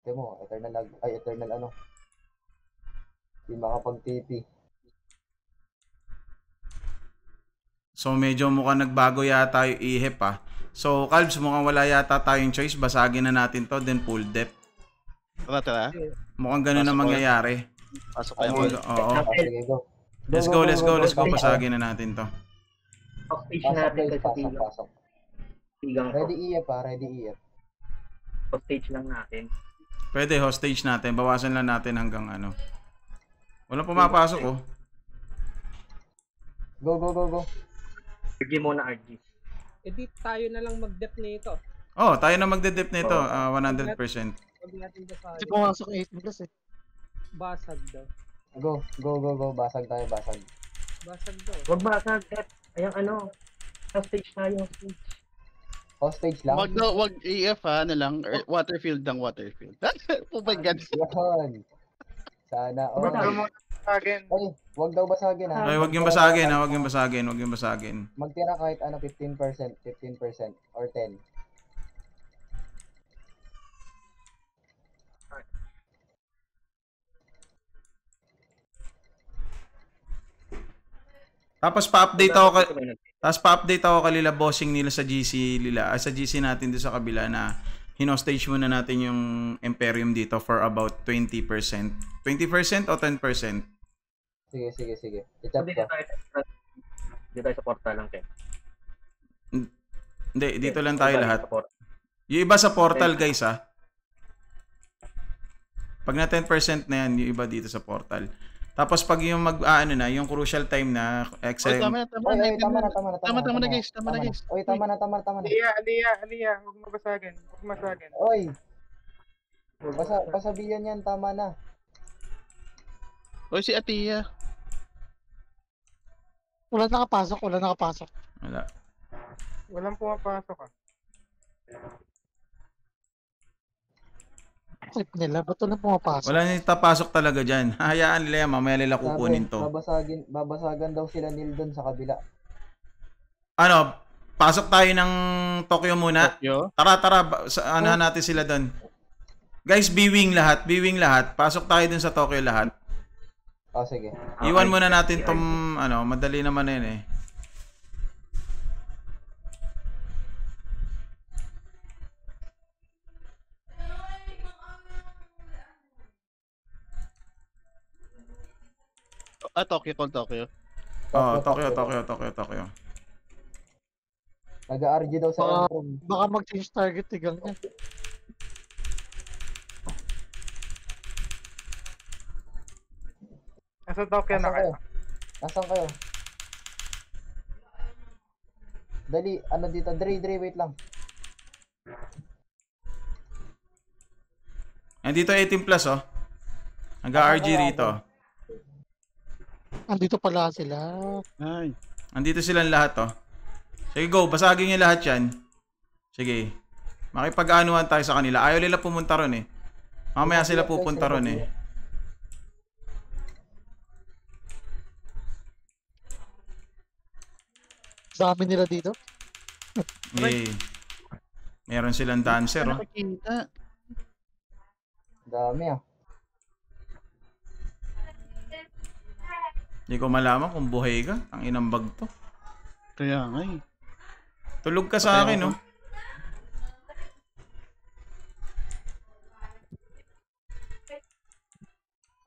Ito mo, eternal ano. Hindi makapag-TP. So medyo mukhang nagbago yata yung ihip ah. So Calbs, mukhang wala yata tayong choice. Basagin na natin to, then full depth. Tara. Mukhang ganun na Pasok mangyayari. Pasok tayo. Oo. Sige, go. Let's go. Basagin na natin to. Hostage Pasok natin guys, to sa pasok. tigang to. Ready EF pa, ready EF. Hostage lang natin. Pwede, hostage natin. Bawasan lang natin hanggang ano. Walang pumapasok oh. Go. RG muna, RG. Edi tayo na lang mag-dep nito. Oh, tayo na magde-dep nito. 100%. Huwag natin basahin. Kasi pumasok 8 plus eh. Basag daw. Go. Basag tayo, basag. Basag daw. Huwag basag, Dep. Ayang ano. Hostage tayo, hostage. Hostage lang. Wag EF ha, ano lang, Waterfield lang, Waterfield. Oh my God. Yan. Sana all. Basag mo. Ay, wag daw basagin ha. Ay, wag yung basagin ha. Wag yung basagin. Magtira kahit ano 15% or 10. Tapos pa-update ako kanila bossing nila sa GC sa GC natin doon sa kabila na hinostage muna natin yung Imperium dito for about 20%. 20% o 10%? Sige. I-chat ko. Dito tayo sa portal lang, Ken. Hindi, dito lang tayo lahat. Yung iba sa portal guys ha. Pag na 10% na yan, yung iba dito sa portal. Tapos pag yung yung crucial time na Tama na guys. Oy, tama na. Aliyah, huwag mo basagin. Oy. Basabihan yan, tama na. Oy, si Atia. Wala nakapasok. Wala. Walang pumapasok ah. Trip nila, ba't wala pumapasok? Wala nang tapasok talaga dyan. Hayaan nila yan, mamaya nila kukunin to. Babasagan daw sila nil doon sa kabila. Ano, pasok tayo ng Tokyo muna. Tokyo? Tara, anahan natin sila doon. Guys, B-wing lahat. Pasok tayo dun sa Tokyo lahat. Oh, sige. Iwan muna natin tong, madali naman na yun eh. Tokyo. Oh, Tokyo. Nag-RG daw sa Entrum. Baka mag-change target tigang niya. Nasa Tokyo na kayo. Nasaan kayo? Dali, ano dito? Dre, wait lang. Nandito 18 plus oh. Nag-RG rito. Andito pala sila. Ay. Nandito silang lahat oh. Sige go, basagin niyo lahat yan. Sige. Makipag-anuhan tayo sa kanila. Ayaw nila pumunta ron eh. Mamaya sila pupunta ron eh. Dami nila dito. Meron silang dancer oh. Nakikita. Dami ah. Hindi ko malaman kung buhay ka. Ang inambag to. Kaya nga eh. Tulog ka sa akin oh.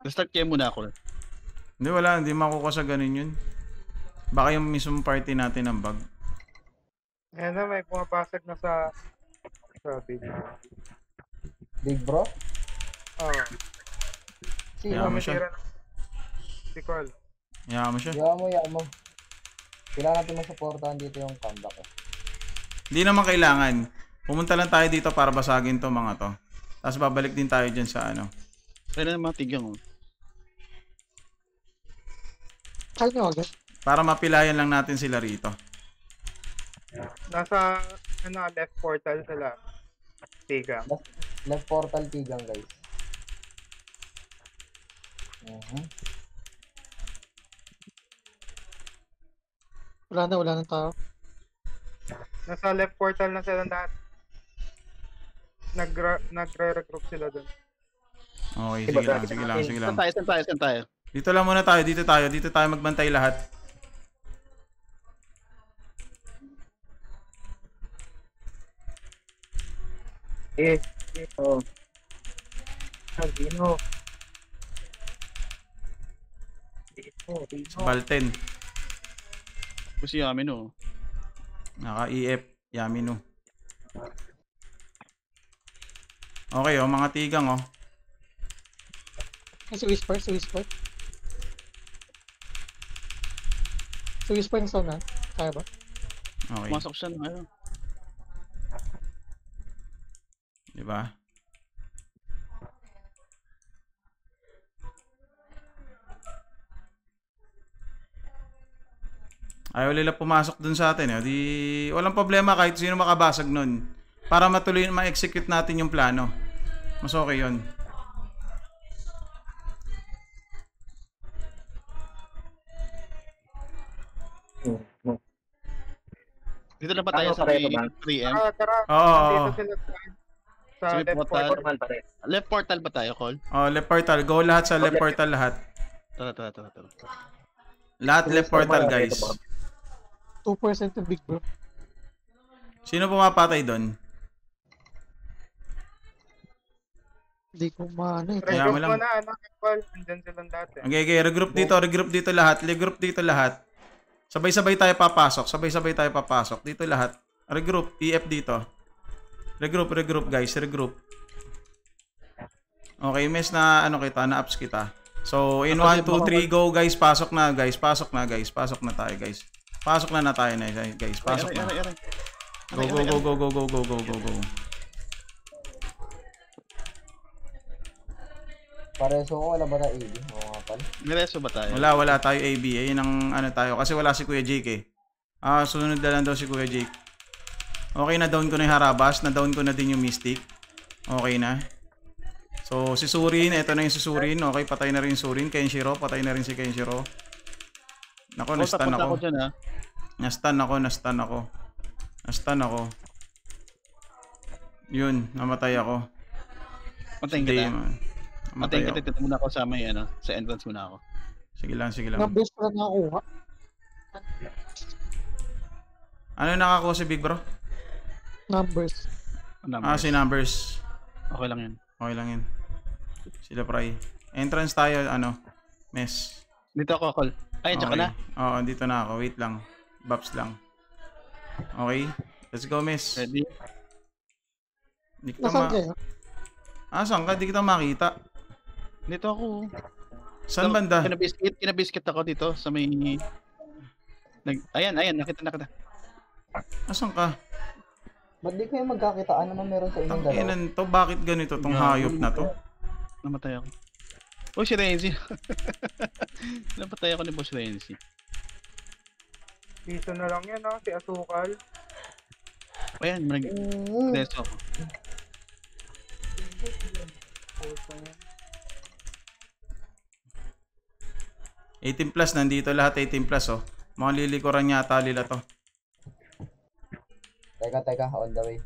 Start kayo muna ako. Hindi makukuha sa ganun yun. Baka yung mismong party natin ang bug. Ayan na, may pumapasok na sa big. Big bro? Oo. Kaya mo siya. Si Cole. Kaya mo siya. Yaw mo. Kailangan natin masuportahan dito yung comeback eh. Hindi naman kailangan. Pumunta lang tayo dito para basagin to mga to. Tapos babalik din tayo dyan sa ano. Kaya na mga tigang oh. Kaya nyo agad. Para mapilayan lang natin sila rito. Nasa left portal sila. Tiga. Left portal tigang guys. Wala na tao. Nasa left portal na sila lahat. Nagre-regroup sila doon. Okay, sige lang, sige lang, sige lang. Saan tayo? Dito lang muna tayo, dito tayo magbantay lahat. Oh. Dino. Sa Balten. Kasi yamin oh. Naka-EF, Yamino. Okay, oh, mga tigang, oh. Si Whisper. Si Whisper na zone na. Kaya ba? Okay, Pumasok siya na. Ayun. di ba? Ayaw nila pumasok dun sa atin, eh. Di, walang problema kahit sino makabasag nun. Para matuloy, ma-execute natin yung plano. Mas okay yun. Dito na ba tayo sa may 3M? Tara. Oo, Dito sila sa Sa may left portal. portal. Left portal ba tayo, Col? oh, left portal. Go lahat sa left portal lahat. Tara. Lahat left portal, guys. 2% yung big bro. Sino pumapatay doon? Hindi ko maano eh. Kaya mo Regroup lang. mo na, ano, Paul. Andyan silang dati. Okay, regroup dito lahat. Sabay-sabay tayo papasok. Dito lahat. Regroup, EF dito. Regroup guys, regroup. Okay, mes na ano kita, na ups kita. So, in 1 2 3 go guys, pasok na tayo guys. Pasok na guys, pasok na. Aray. Go. Pareso ko, wala ba na AD? Oo nga pala. Diretso ba tayo? Wala tayo AB. Ayun ang ano tayo kasi wala si Kuya Jake, eh. Sunod na lang daw si Kuya Jake. Okay, na down ko na yung Harabas, na down ko na din yung Mystic. Okay na. So, si Surin, eto na yung si Surin. Okay, patay na rin Surin. Kenshiro, patay na rin si Kenshiro. Nako, na-stun Tapos ako. ako dyan, ha? Na-stun ako. Yun, namatay ako. Patayin Hindi, kita. man. Namatay Patayin ako. kita. Dito muna ako sa may, sa entrance muna ako. Sige lang. Numbers ko lang nakakuha. Ano yung nakakuha si Big Bro? Numbers. Si Numbers. Okay lang yan. Okay lang yun. Sila Pry. Entrance tayo, Mess. Dito ako, Col. Ay, dyan ka na. Oo, dito na ako. Wait lang. Buffs lang. Okay. Let's go, Miss. Ready? Di kita Nasaan kayo? Saan ka? Di kita makita. Dito ako. Saan banda? Kinabiskit ako dito sa may... Ayan, nakita. Asan ka? Ba't di kayo magkakita? Ano na meron sa inyong dalawa? Tanginan to. Bakit ganito tong hayop na to? Namatay ako. Oh, si Renzi. Napatay ako ni Boss Renzi. Dito na lang yan, ha? Si Asukal. Ayan, nag-deso ako. +18, nandito lahat 18+, oh. Mga lilikuran yata nila to. Teka, on the way.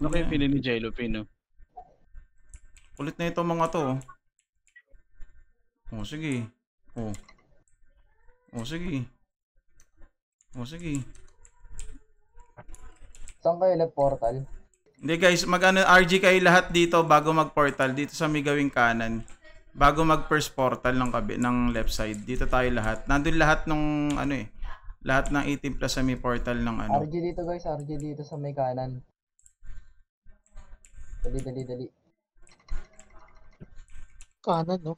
Ano kayo pili ni Jello Pino? Kulit na ito mga to, oh. Oh, sige. Oh. Sige. Saan kayo left portal? Hindi guys, RG kayo lahat dito bago mag-portal. Dito sa may gawing kanan. Bago mag-first portal ng left side. Dito tayo lahat. Nandun lahat ng lahat ng 18+ sa may portal ng RG dito guys, RG dito sa may kanan. Dali. Kanan, no?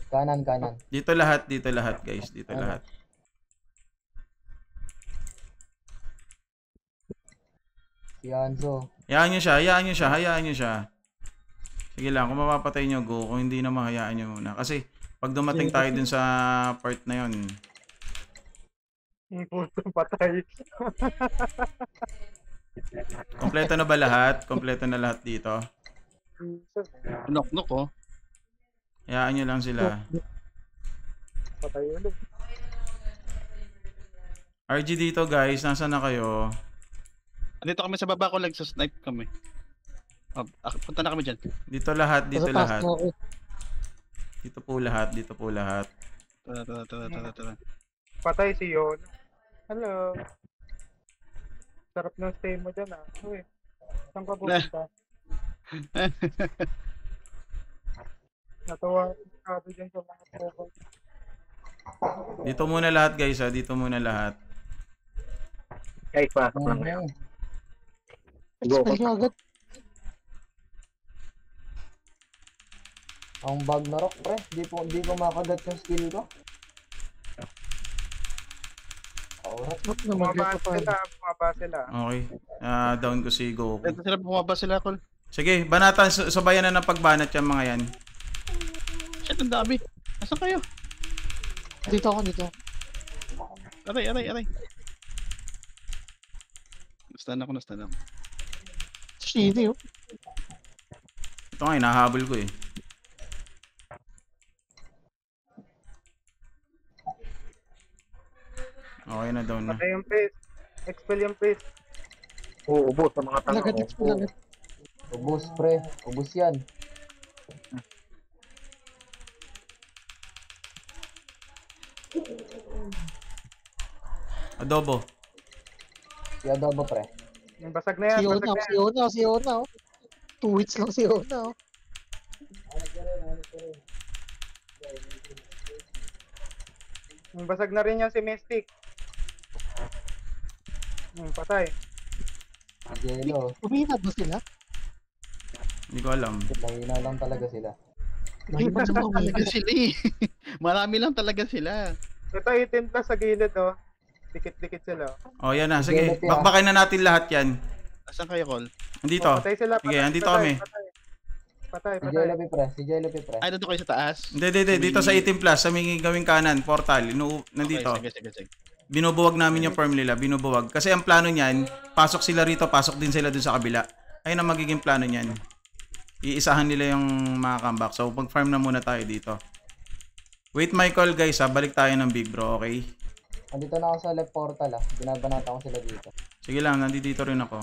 Kanan. Dito lahat guys. Dito Ano? lahat. Si Anzo. Hayaan nyo siya. Sige lang, kung mapapatay nyo, go. Kung hindi naman, hayaan nyo muna. Kasi, pag dumating tayo dun sa part na yon, Puto patay. kompleto na ba lahat? Kompleto na lahat dito. Knock, oh. Hayaan nyo lang sila. Patay ulit. RG dito guys, nasaan na kayo? Dito kami sa baba ko, snipe kami. Punta na kami dyan. Dito lahat, dito Nasa taas lahat. na ako. Dito po lahat, dito po lahat. Tara. Patay si Yon. Hello. Sarap ng stay mo dyan ah. Uy. Saan ka pupunta? Natawa ako dyan sa mga cover. Dito muna lahat guys ha, dito muna lahat. Guys, pasok lang ngayon. Expel nyo agad. Ang bag na rock, pre. Di ko makagat yung skill ko. Alright. Ba't naman dito pa? Bumaba sila. Okay. Down ko si Goku. Dito sila, bumaba sila, Col. Sige, banatan, sabayan na ng pagbanat yan mga yan. Shit, ang dami. Nasaan kayo? Dito ako, dito. Aray. Nastan ako. Shitty, oh. Ito nga, hinahabol ko eh. Okay na, down na. Patay yung priest. Expel yung priest. Oo, boss, sa mga tanong. Agad, expel agad. Ubus, pre. Ubus yan. Adobo. Si Adobo, pre. Yung basag na yan. Si Ona, oh. 2 weeks lang si Ona, oh. Yung basag na rin yan si Mystic. Patay. Si Jello. Umina ba sila? Hindi ko alam. Mahina lang talaga sila. Mahina sa mga Talaga sila eh. Marami lang talaga sila. Ito itim plus sa gilid oh. Dikit-dikit sila. Oh, yan na. Sige, bakbakin na natin lahat yan. Asan kayo, Col? Andito. Patay sila. Sige, andito kami. Patay. Si Jello, pre. Si Jello, pre. Ay, nandito kayo sa taas? Hindi. Dito sa 18 plus, sa may gawing kanan, portal. Nandito. Okay, sige. Binubuwag namin yung farm nila, binubuwag. Kasi ang plano niyan, pasok sila rito, pasok din sila dun sa kabila. Ayun ang magiging plano niyan. Iisahan nila yung mga comeback. So, pag-farm na muna tayo dito. Wait my call guys ha, balik tayo ng big bro, okay? Andito na ako sa left portal ah. Binabanata ko sila dito. Sige lang, nandito rin ako.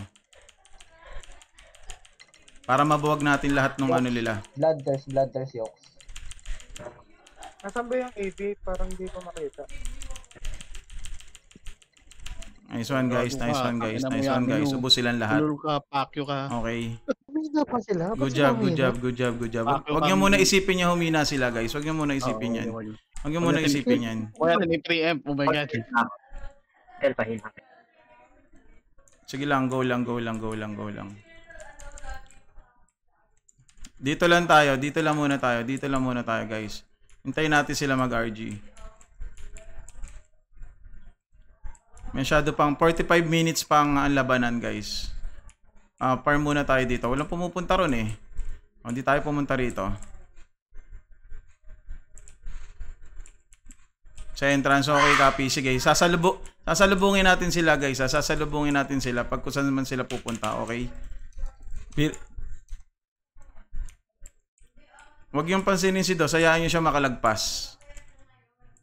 Para mabuwag natin lahat ng ano nila. Bloodthirst yokes. Nasaan ba yung AV? Parang hindi ko makita. Nice one guys. Ubos silang lahat. Tulul ka, pakyo ka. Okay. Umina pa sila. Good job. Huwag nyo muna isipin niya humina sila guys. Huwag nyo muna isipin yan. Huwag nyo muna isipin yan. Kaya natin yung 3M. Oh my God. Deltahin natin. Sige lang, go lang. Dito lang muna tayo guys. Hintayin natin sila mag-RG. Masyado pang 45 minutes pang ang labanan guys. Farm muna tayo dito. Walang pumupunta ron eh. Hindi tayo pumunta rito. Sa entrance, okay copy. Sige, sasalubungin natin sila guys. Sasalubungin natin sila pag kung saan man sila pupunta, okay? Huwag yung pansinin si Dos, hayaan nyo siya makalagpas.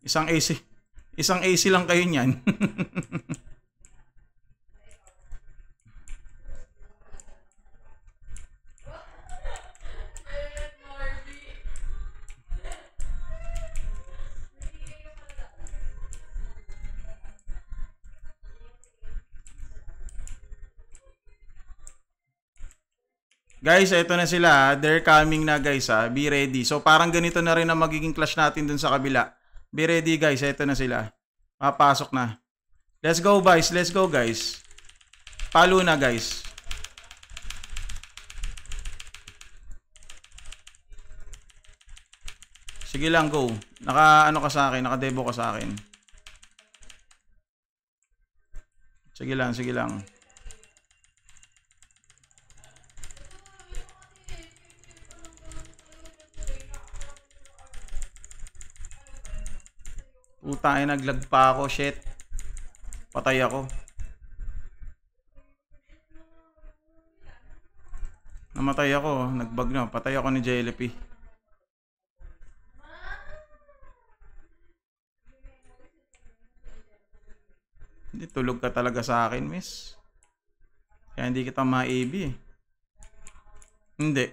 Isang AC lang kayo niyan. Guys, eto na sila. They're coming na guys ha. Be ready. So parang ganito na rin ang magiging clash natin dun sa kabila. Be ready guys. Eto na sila. Papasok na. Let's go guys. Palo na guys. Sige lang, go. Naka-ano ka sa akin. Naka-devo ka sa akin. Sige lang. Puta, naglag pa ako, shit. Patay ako. Namatay ako, nagbag na. Patay ako ni JLP. tulog ka talaga sa akin, miss. Kaya hindi kita ma-AB eh. Hindi.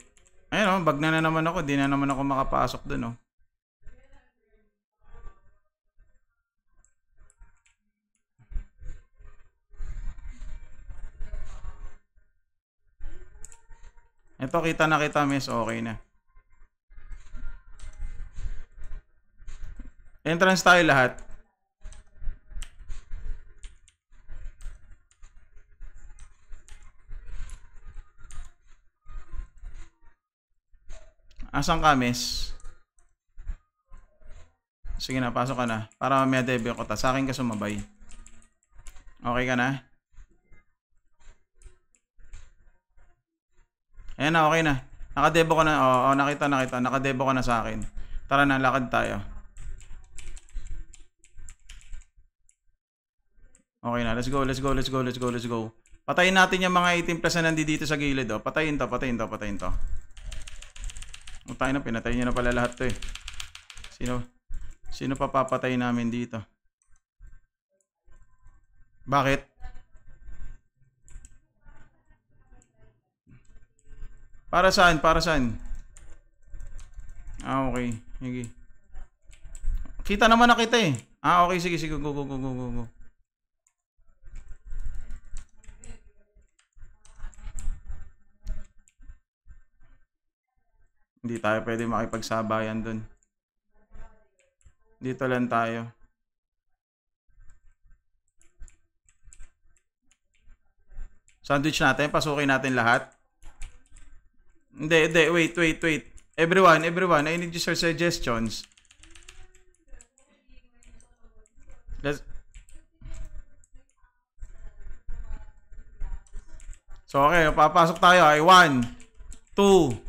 Ayun, bag na naman ako. Di na naman ako makapasok dun, oh. Ito, kita na kita, miss. Okay na. Entrance tayo lahat. Asan ka, miss? Sige na, pasok ka na. Para mamaya debut ko ta. Sa akin ka sumabay. Okay ka na? Ayan na, okay na. Nakadebo ka na. Oo, nakita. Nakadebo ka na sa akin. Tara na, lakad tayo. Okay na, let's go. Patayin natin yung mga 18 plus na nandito sa gilid, oh. Patayin to. Utay na, pinatay niya na pala lahat to eh. Sino pa papatay namin dito? Bakit? Para saan? Okay. Sige. Kita naman na kita eh. Okay, sige. Go. Hindi tayo pwede makipagsabayan dun. Dito lang tayo. Sandwich natin. Pasukin natin lahat. Hindi. Wait. Everyone. I need your suggestions. So, okay. Papasok tayo. 1, 2,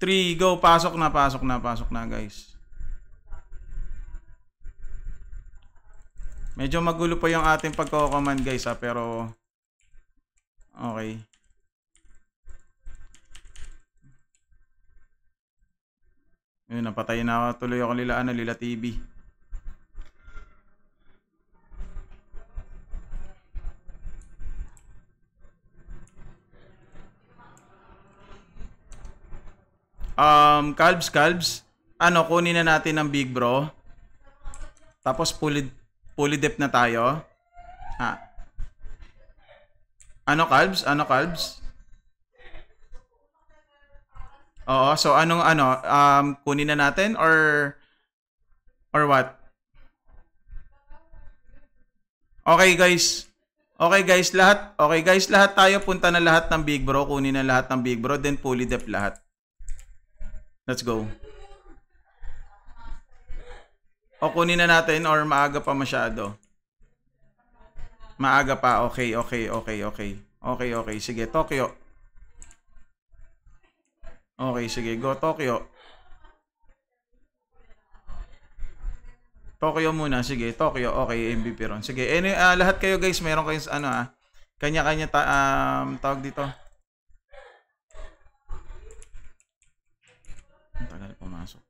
3, go. Pasok na, guys. Medyo magulo pa yung ating pagko-command, guys, ha, pero okay. Ayun, napatay na ako. Tuloy ako Lila TV. Calbs. Ano, kunin na natin ng Big Bro. Tapos fully dep na tayo. Ha. Ano, Calbs? Oo, so kunin na natin or what? Okay guys, lahat tayo punta na lahat ng Big Bro, kunin na lahat ng Big Bro, then fully dep lahat. Let's go. O kunin na natin or maaga pa masyado? Maaga pa. Okay. Sige, Tokyo. Okay, sige. Go, Tokyo. Tokyo muna. Sige, Tokyo. Okay, MVP ron. Sige, lahat kayo guys, meron kayong kanya-kanya tawag dito. Ang tagal pumasok.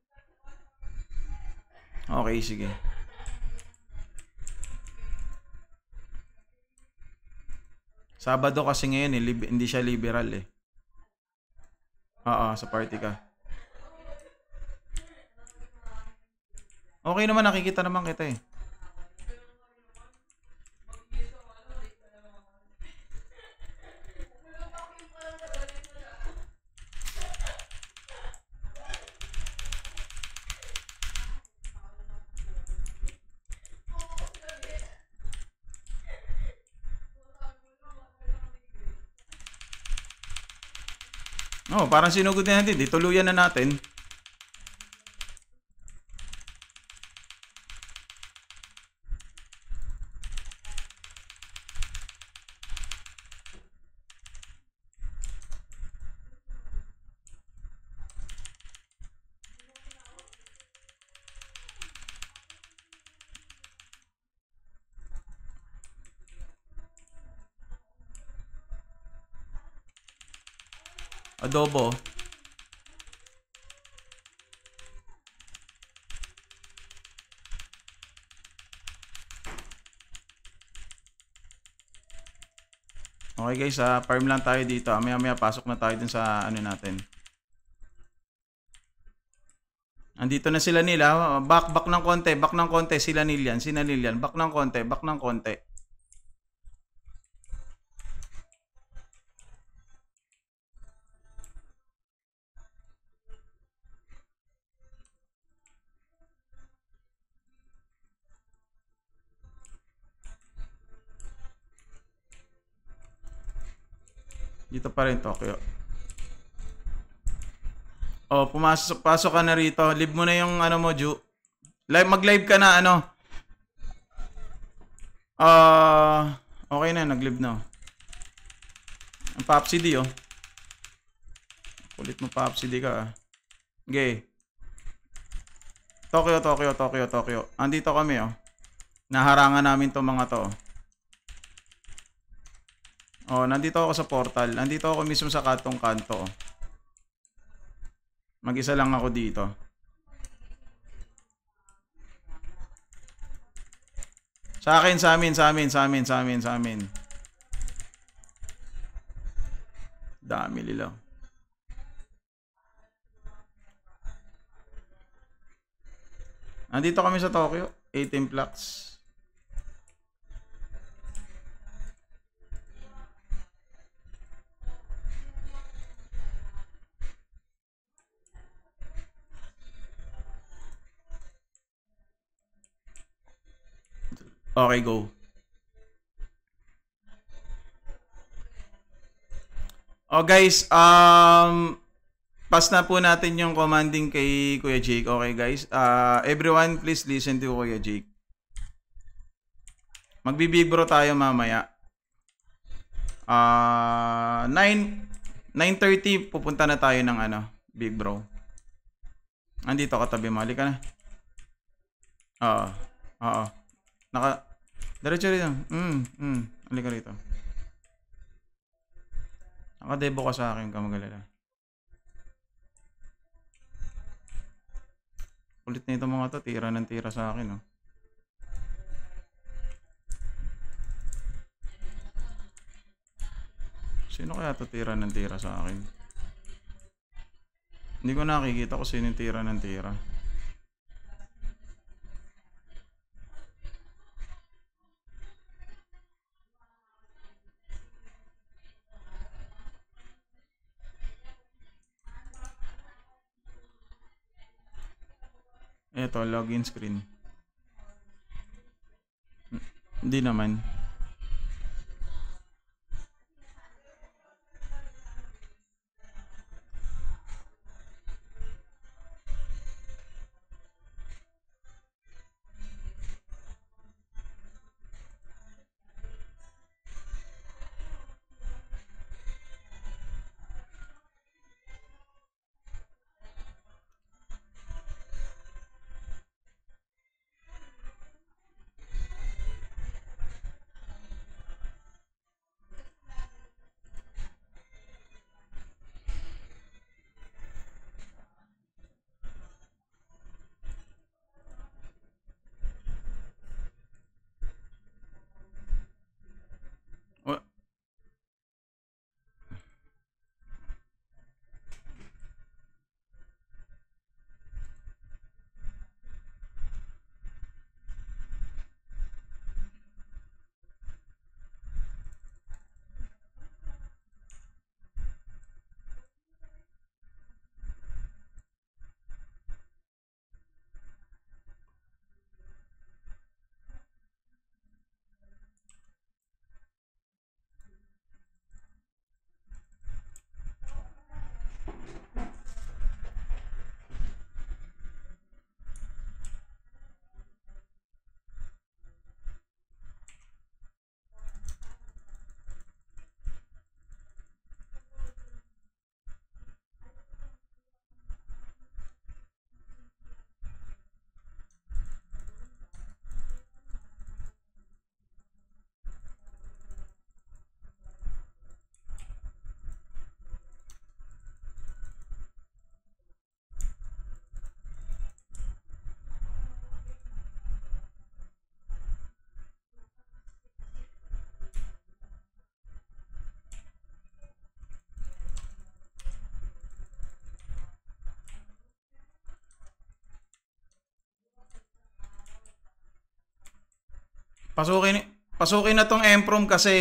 Okay, sige. Sabado kasi ngayon eh, hindi siya liberal eh. Oo, sa party ka. Okay naman, nakikita naman kita eh. Oh, parang sinugod na natin. Tuluyan na natin. Adobo. Okay guys, farm lang tayo dito. Maya-maya pasok na tayo dun sa ano natin. Andito na sila nila. Back ng konti, back ng konti. Sila Nilian, back ng konti, back ng konti. Dito pa rin Tokyo. Oh, pasok ka na rito. Leave mo na yung ano mo, Ju. Mag-live ka na ano. Okay na, nag-live na. Ang Popsi D, oh. Kulit mo Popsi D ka, ah. Okay. Tokyo. Andito kami, oh. Naharangan namin tong mga to. Oh, nandito ako sa portal. Nandito ako mismo sa katong kanto, oh. Mag-isa lang ako dito. Sa amin. Dami nila. Nandito kami sa Tokyo. 18 blocks. Okay, go. Oh guys, pass na po natin yung commanding kay Kuya Jake. Okay guys, everyone please listen to Kuya Jake. Magbi-big bro tayo mamaya. 9:30 pupunta na tayo ng ano, big bro. Andito katabi mo, halika na. Oo. Diretso rito. Halika rito. Nakadebo ka sa akin, kamagalala. Kulit na ito mga to, tira ng tira sa akin, oh. Sino kaya to tira ng tira sa akin? Hindi ko nakikita kung sino yung tira ng tira. Eto, login screen. Hindi naman. Pasukin na tong Emprom kasi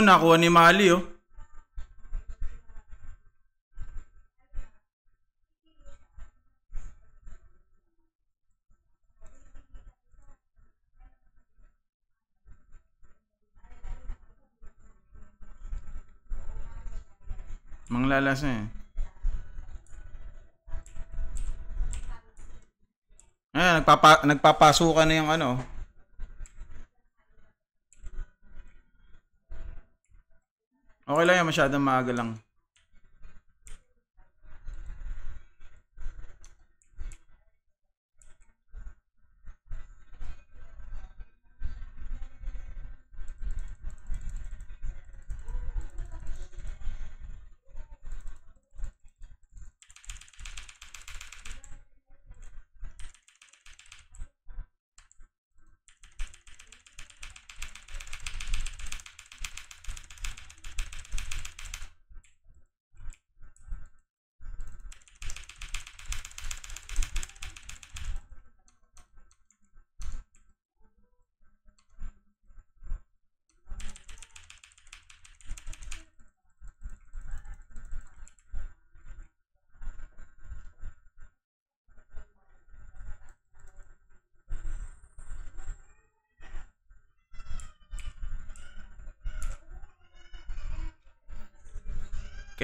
nakuha ni Mali oh. Manglalas na eh. Ayan, nagpapasukan na yung ano. Okay lang yan, masyadong maaga lang.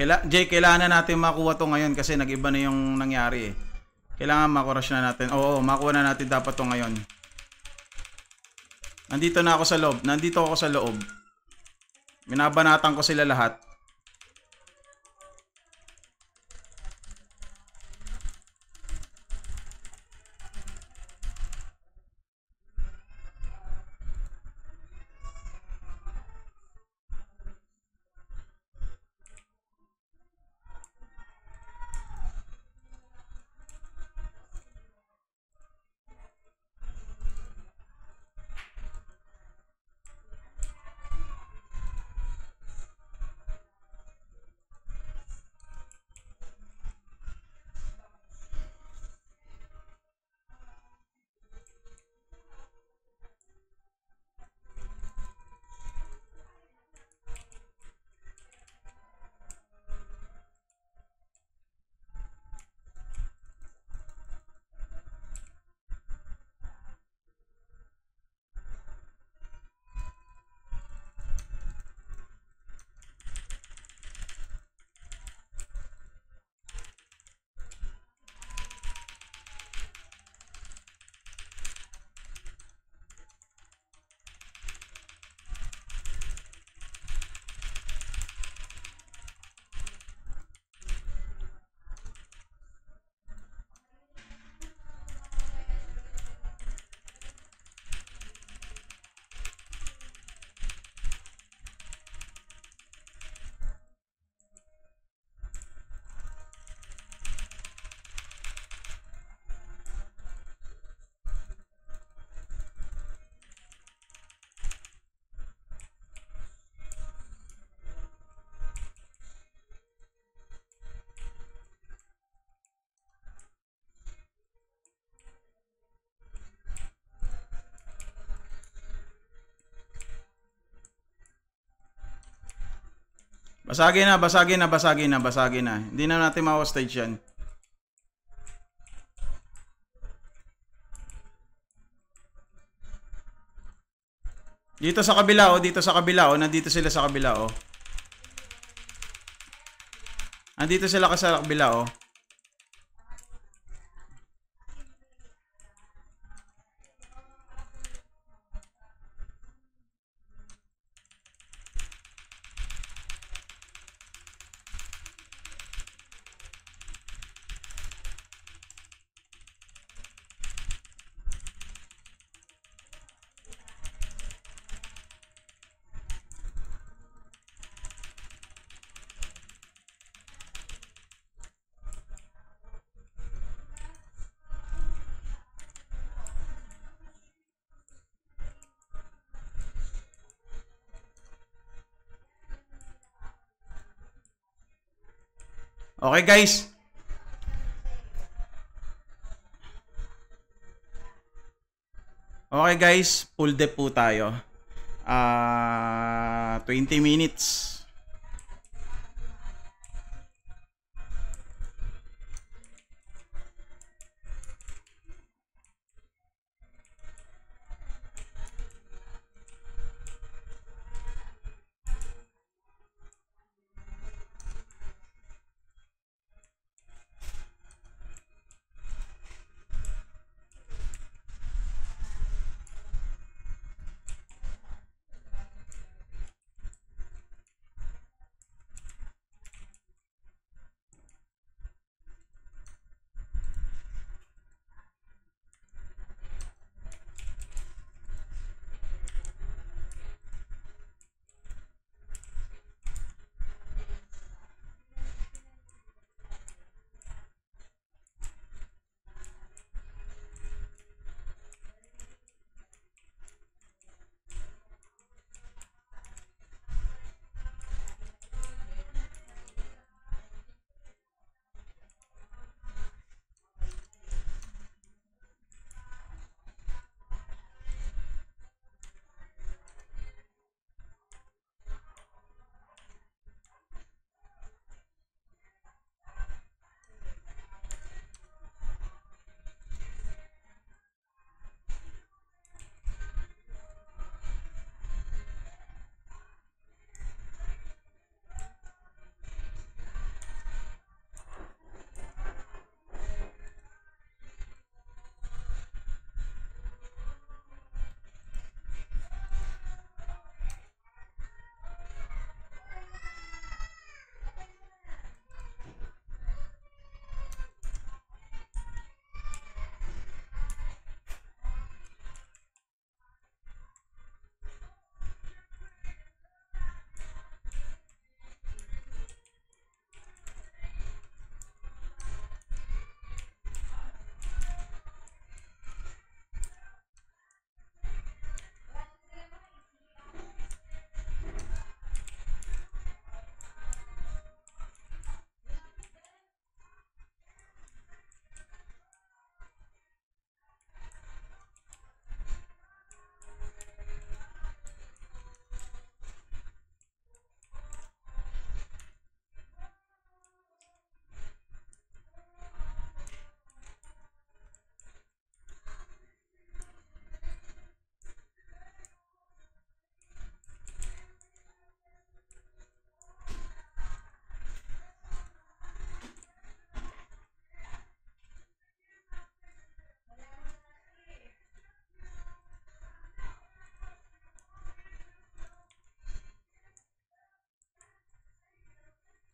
Jay, kailangan na natin makuha to ngayon kasi nag-iba na yung nangyari eh. Kailangan makurush na natin. Oo, makuha na natin dapat to ngayon. Nandito na ako sa loob. Nandito ako sa loob. Binabanatan ko sila lahat. Basagin na, basagin na, basagin na, basagin na. Hindi na natin ma-hostage yan. Dito sa kabila, oh. Dito sa kabila, oh. Nandito sila sa kabila, oh. Nandito sila sa kabila, oh. Okay guys. Okay guys, full dep po tayo. 20 minutes.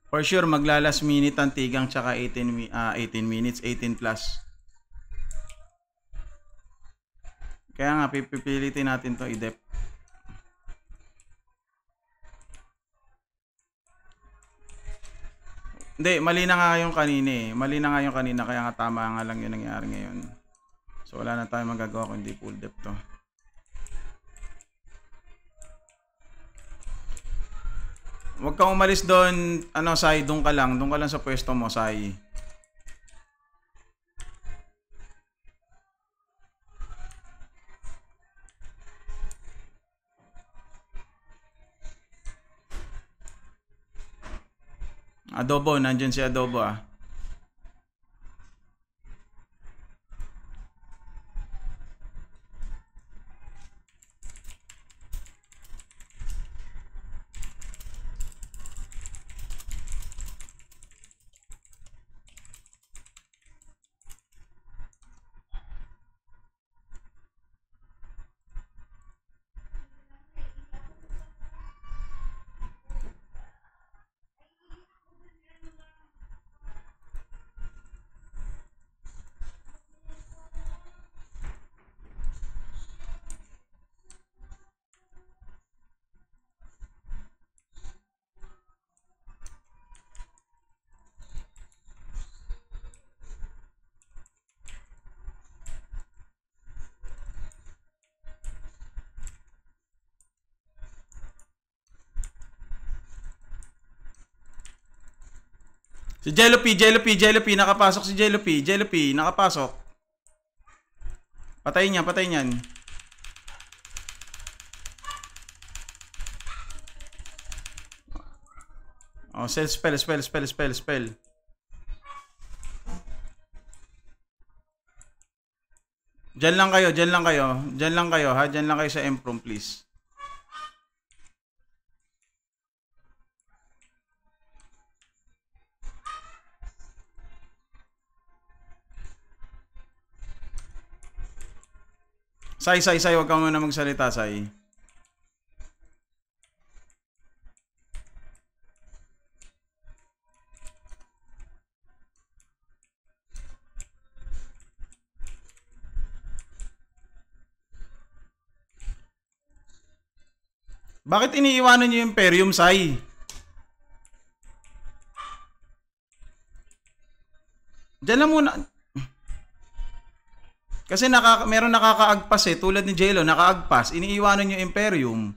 For sure, magla-last minute ang tigang tsaka 18 minutes, 18 plus. Kaya nga, pipilitin natin to i-dep. Hindi, mali na nga yung kanina eh. Mali na nga yung kanina, kaya nga tama nga lang yung nangyari ngayon. So wala na tayong magagawa kung hindi full dep to. Huwag kang umalis doon, Sai, doon ka lang sa pwesto mo, Sai. Adobo, nandyan si Adobo ah. Si Jello P, nakapasok si Jello P, nakapasok. Patayin niyan. Oh, spell. Diyan lang kayo ha, diyan lang kayo sa M-Prom please. Sai, wag ka muna magsalita, Sai. Bakit iniiwanan niyo yung Imperium, Sai? Diyan lang muna. Kasi meron nakakaagpas eh, tulad ni Jello, nakaagpas, iniiwanan yung Imperium.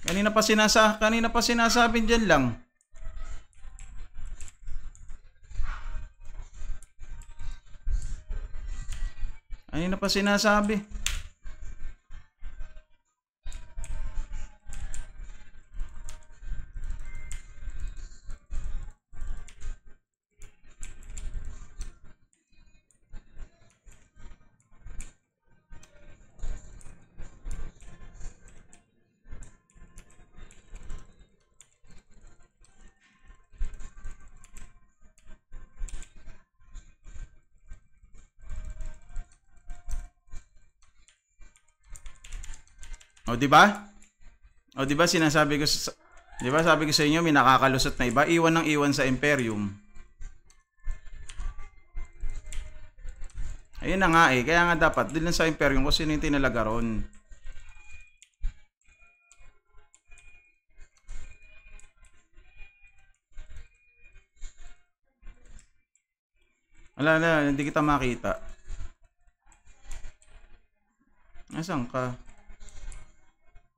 Kanina pa sinasabi diyan lang. Kanina pa sinasabi. O, di ba? O, di ba sinasabi ko di ba sabi ko sa inyo may nakakalusot na iba, iwan ng iwan sa Imperium. Ayun na nga eh, kaya nga dapat din lang sa Imperium kung sino yung tinalaga ron. Wala, hindi kita makita. Nasaan ka?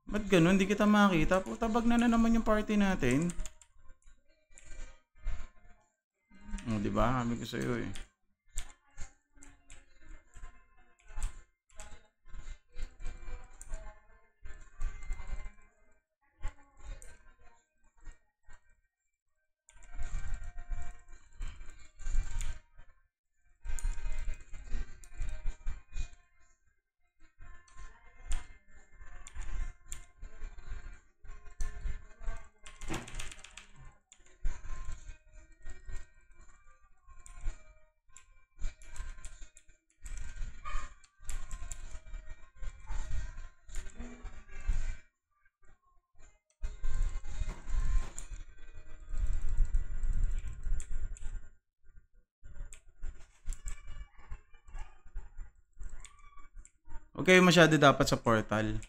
Ba't ganun? Hindi kita makita. Puta, bag na naman yung party natin. O, diba? Sabi ko sa'yo eh. Huwag kayo masyado dapat sa portal.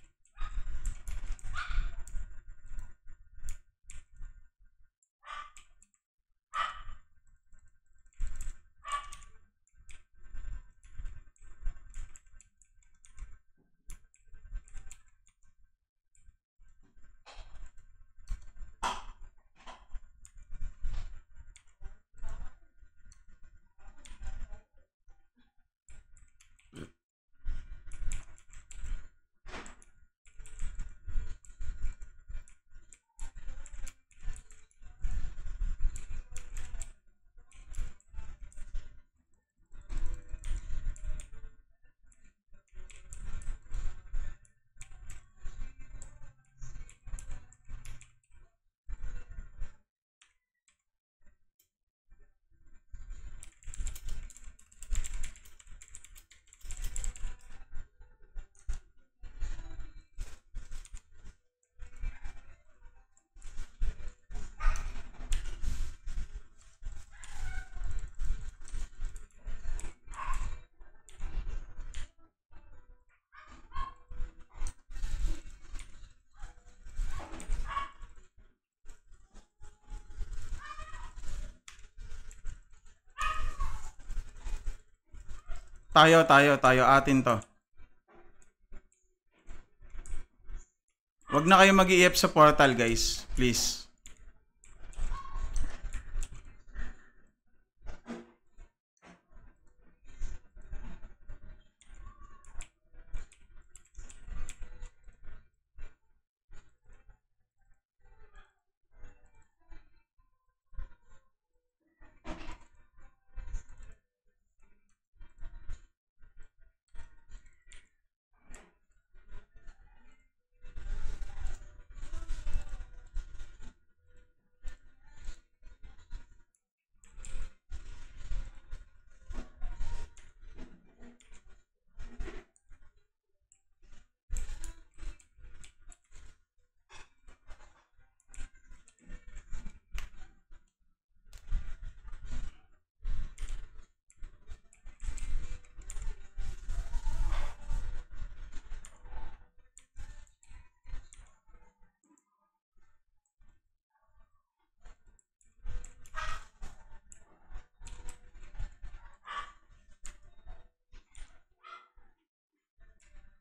Tayo. Atin to. Wag na kayo mag-i-EF sa portal, guys. Please.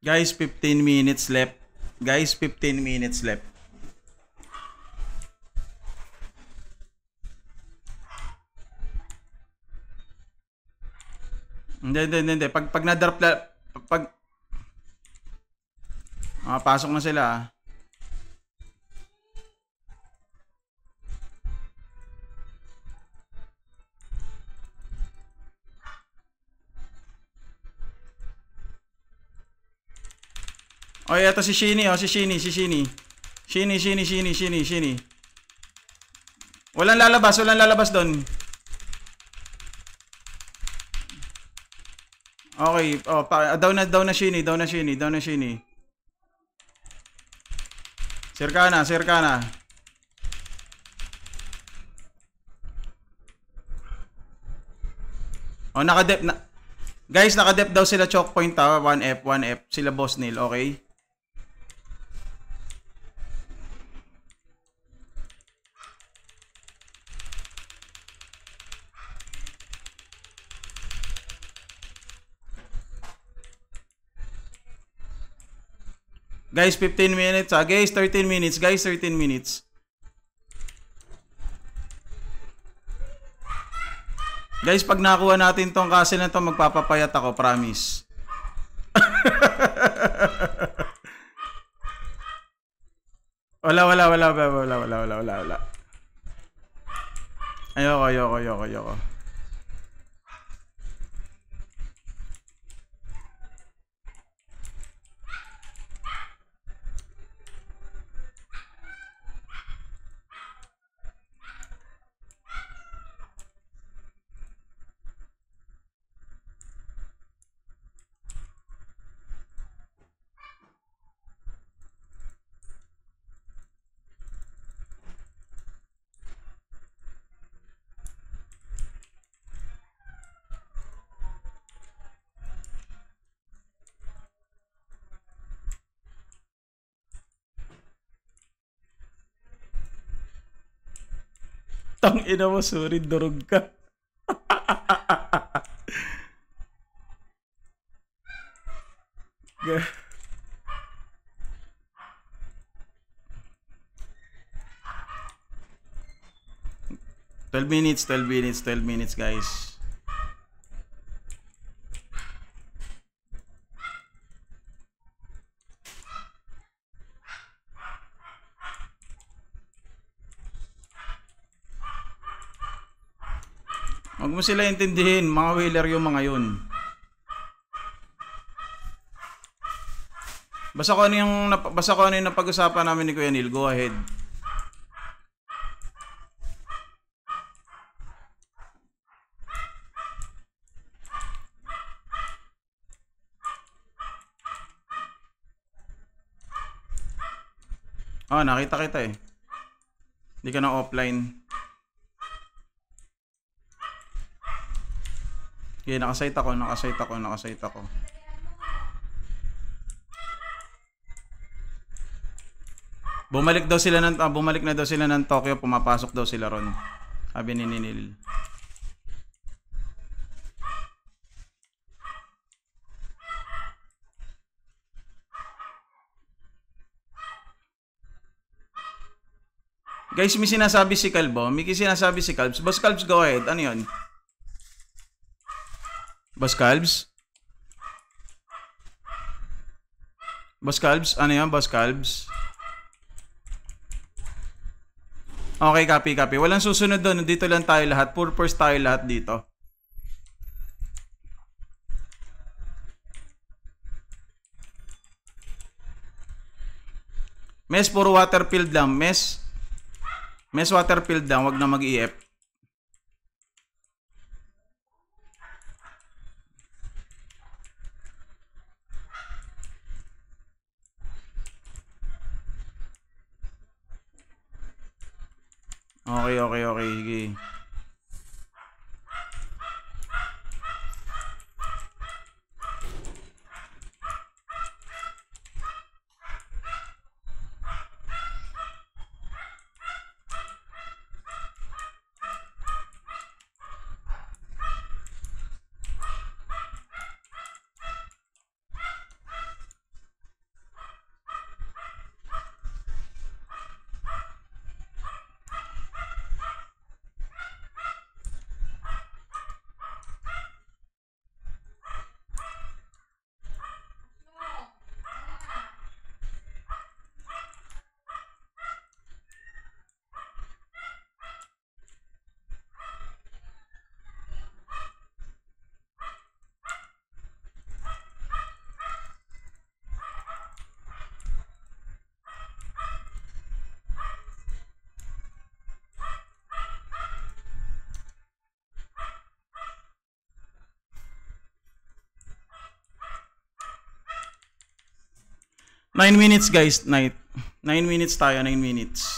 Guys, 15 minutes left. Guys, 15 minutes left. Hindi. Pag na-drop pasok na sila. Oh, eto si Shini, si Shini. Shini. Walang lalabas doon. Okay, down na Shini. Sirkana. Oh, naka-dep na. Guys, naka-dep daw sila choke point 1F sila Boss Neil, okay? Guys, 15 minutes. Guys, 13 minutes. Guys, 13 minutes. Guys, pag nakuha natin tong castle na to, magpapapayat ako, promise. Wala. Ayoko. Tang ina mo, sorry, durog ka. G 12 minutes, guys. Huwag mo sila intindihin, mga wheeler yung mga yun. Basta kung ano yung napag-usapan namin ni Kuya Neil, go ahead. Nakita kita eh. Hindi ka na offline. Okay, nakasite ako. Bumalik na daw sila ng Tokyo, pumapasok daw sila ron. Sabi ni Neil. Guys, may sinasabi si Calbo. May sinasabi si Calbs. Boss Calbs, go ahead. Ano yun? Boss Calbs? Boss Calbs? Ano yun, Boss Calbs? Okay, copy. Walang susunod doon. Dito lang tayo lahat. Purpose tayo lahat dito. Mes, puro water-filled lang. Mes water-filled lang. Wag na mag-EF. Okay. Sige. Nine minutes guys, 9 minutes tayo, 9 minutes.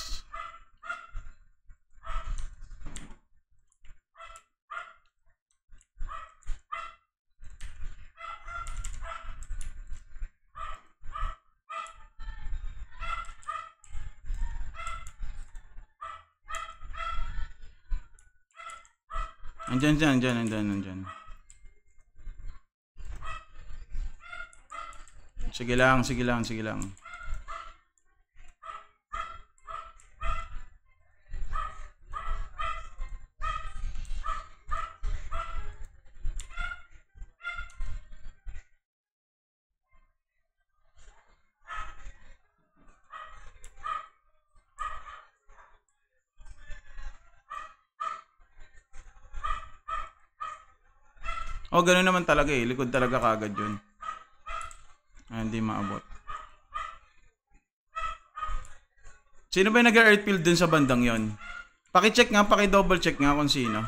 Andyan. Sige lang. Oh, gano'n naman talaga eh. Likod talaga kagad yun. Hindi maabot. Sino ba yung nag-earthfield dun sa bandang yon? Paki-check nga, paki-double check nga kung sino.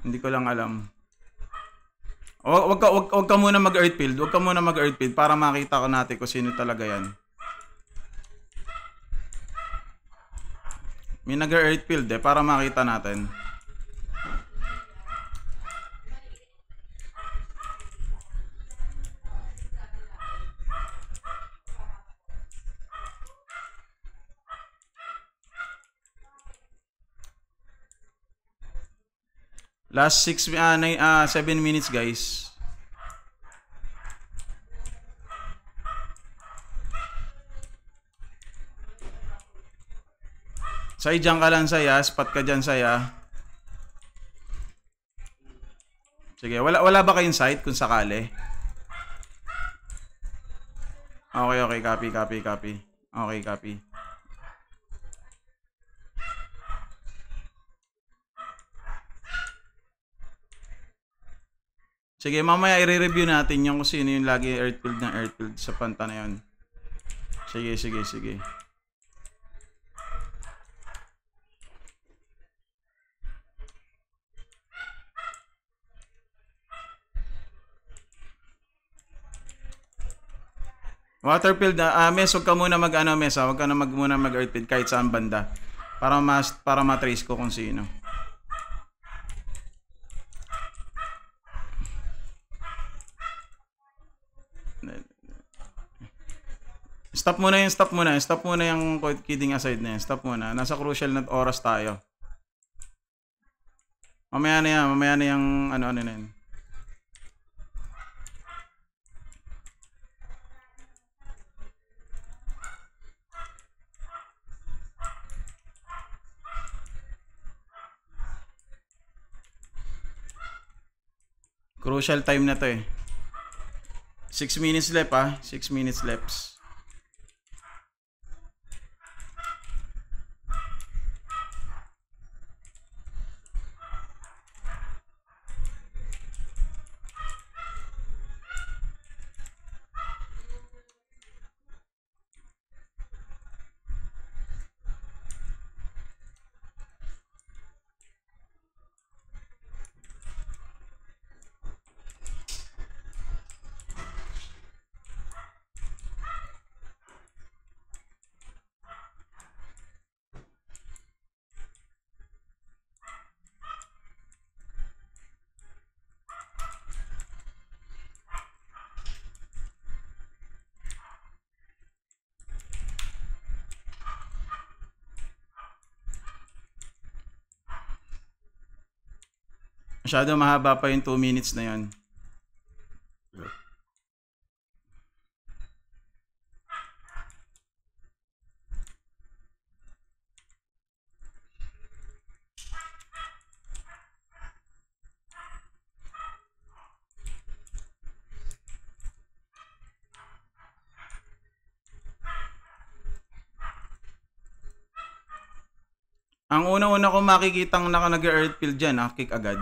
Hindi ko lang alam. Wag ka muna mag-earthfield. Wag ka muna mag-earthfield para makita ko natin kung sino talaga yan. May nag-earthfield para makita natin. Last 7 minutes guys. Say, dyan ka lang saya. Spot ka dyan saya. Sige, wala ba kayong sight kung sakali? Okay, copy. Okay, copy. Sige, mamaya i-review natin yung kung sino yung lagi earthfield sa panta na yun. Sige. Waterfield Mes, huwag ka muna huwag ka na muna mag-earthfield kahit saan banda. Para ma-trace ko kung sino. Stop muna yung kidding aside na yan. Stop muna. Nasa crucial na oras tayo. Mamaya na yan yung ano na yan. Crucial time na to eh. 6 minutes left ah. 6 minutes left. Masyado mahaba pa yung 2 minutes na yun. Ang una-una ko makikitang nag-earthfield dyan, kick agad.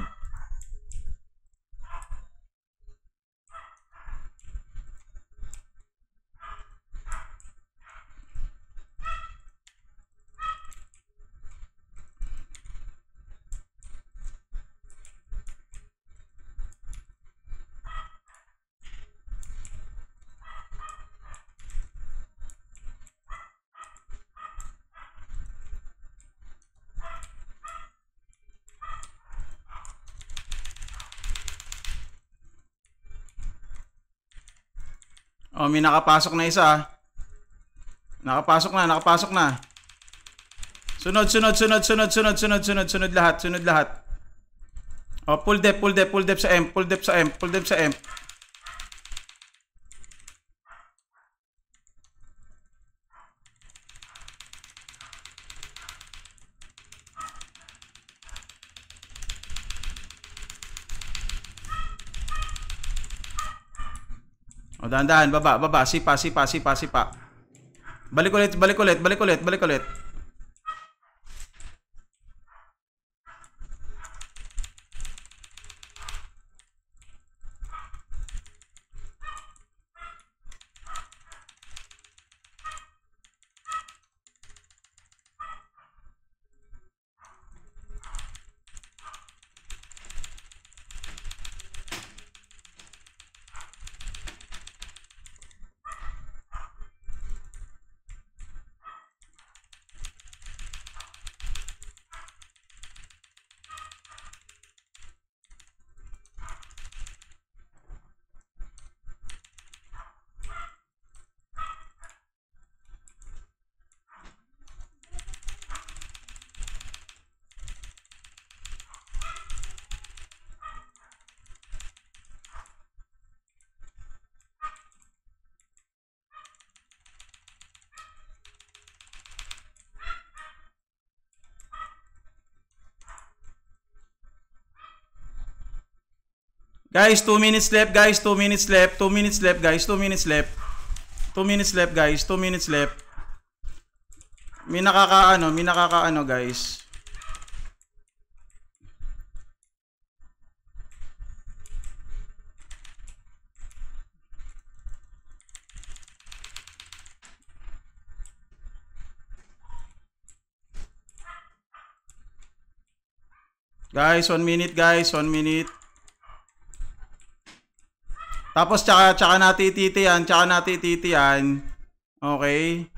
Oh, may nakapasok na isa. Nakapasok na. Sunod lahat. Oh, pull dep sa M. O, dahan-dahan, baba, sipa. Balik ulit. Guys, 2 minutes left, guys. 2 minutes left, guys. 2 minutes left. 2 minutes left, guys. 2 minutes left. May nakakaano, guys. Guys, 1 minute, guys. 1 minute. Tapos tsaka natin titiyan. Okay.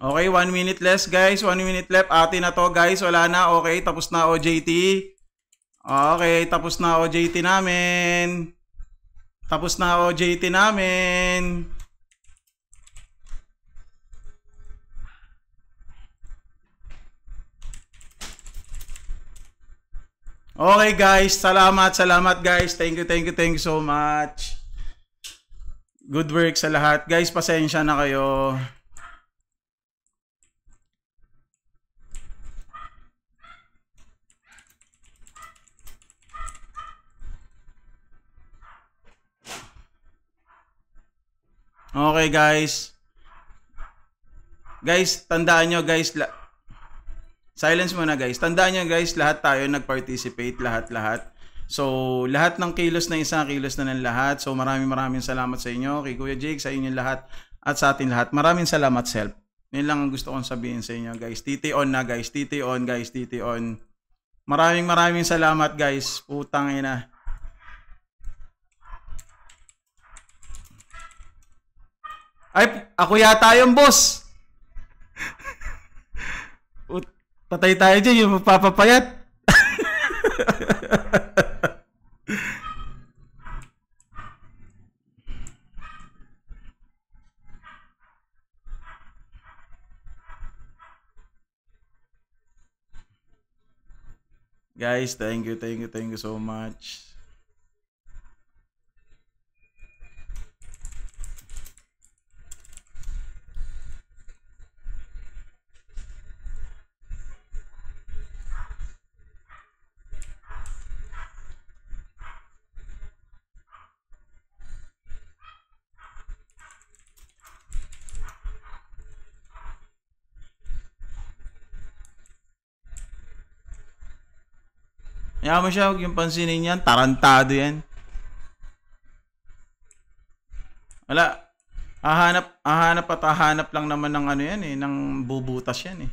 Okay, 1 minute less, guys. 1 minute left. Atin na to, guys. Wala na. Okay, tapos na OJT. Okay, tapos na OJT namin. Okay guys, salamat guys. Thank you so much. Good work sa lahat. Guys, pasensya na kayo. Okay guys. Guys, tandaan nyo guys. Silence muna guys. Tandaan nyo guys, lahat tayo nag-participate. Lahat. So, lahat ng kilos na isa, kilos na ng lahat. So, maraming salamat sa inyo. Kay Kuya Jake, sa inyo lahat. At sa atin lahat. Maraming salamat, Self. Yun lang ang gusto kong sabihin sa inyo guys. TT on na guys. TT on guys. TT on. Maraming salamat guys. Putang ina. Ay, ako yata yung boss. Patay tayo dyan, yung magpapapayat. Guys, thank you so much. Kaya mo siya, huwag yung pansinin yan. Tarantado yan. Wala. Hahanap lang naman ng ano yan eh. Ng bubutas yan eh.